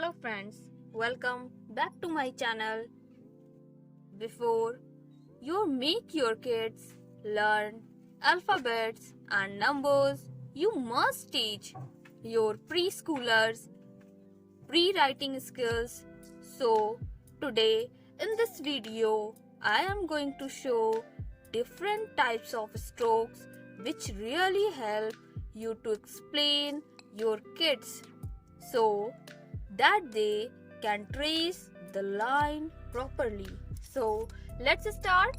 Hello friends, welcome back to my channel. Before you make your kids learn alphabets and numbers, you must teach your preschoolers pre-writing skills. So today in this video, I am going to show different types of strokes which really help you to explain your kids so that they can trace the line properly. So let's start.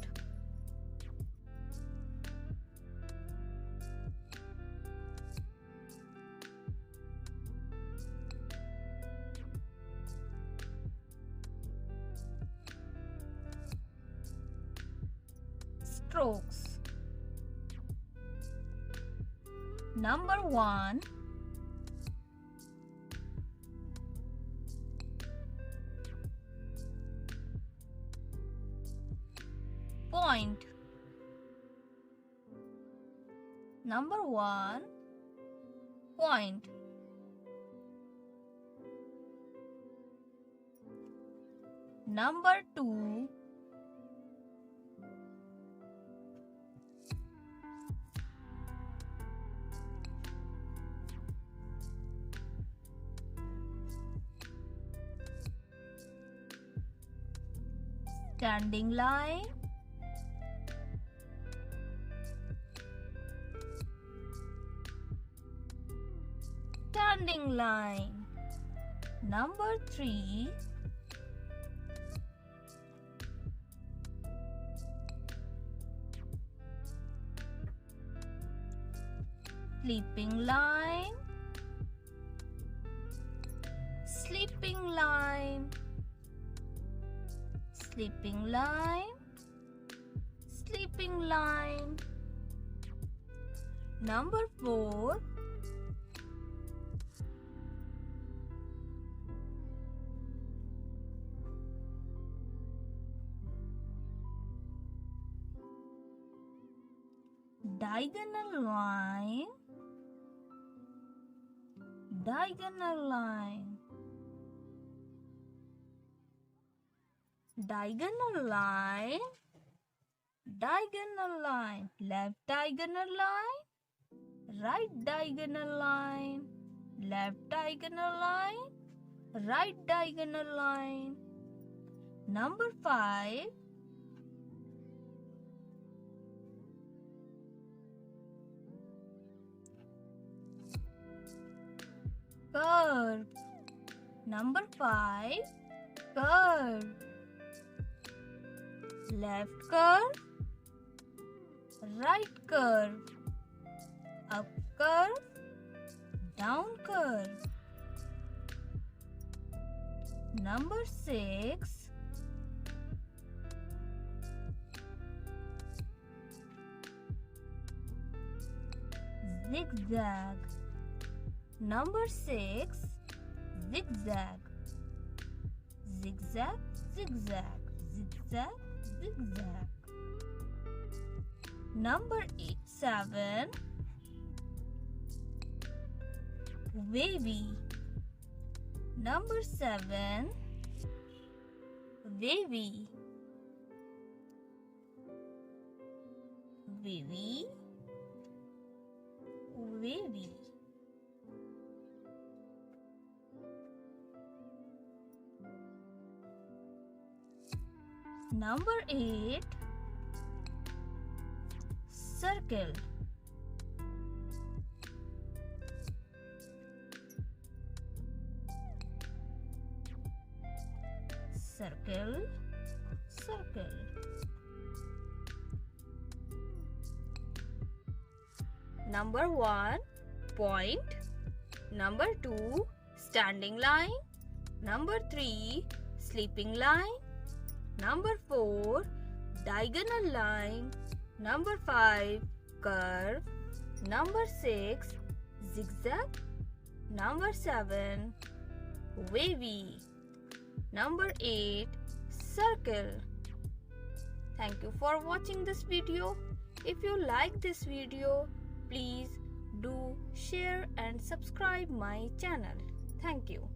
Strokes. Number 1. Point. Number 1. Point. Number 2. Standing line. Standing line. Number 3. Sleeping line. Sleeping line. Sleeping line. Sleeping line. Number 4. Diagonal line. Diagonal line. Diagonal line. Diagonal line. Left diagonal line. Right diagonal line. Left diagonal line. Right diagonal line. Number 5. Curve. Number 5. Curve. Left curve. Right curve. Up curve. Down curve. Number 6. Zigzag. Number 6. Zigzag. Zigzag, zigzag, zigzag, zigzag. Number 7. Wavy. Number 7. Wavy. Wavy. Wavy. Number 8. Circle. Circle, circle. Number 1. Point. Number 2. Standing line. Number 3. Sleeping line. Number 4. Diagonal line. Number 5. Curve. Number 6. Zigzag. Number 7. Wavy. Number 8. Circle. Thank you for watching this video. If you like this video, please do share and subscribe my channel. Thank you.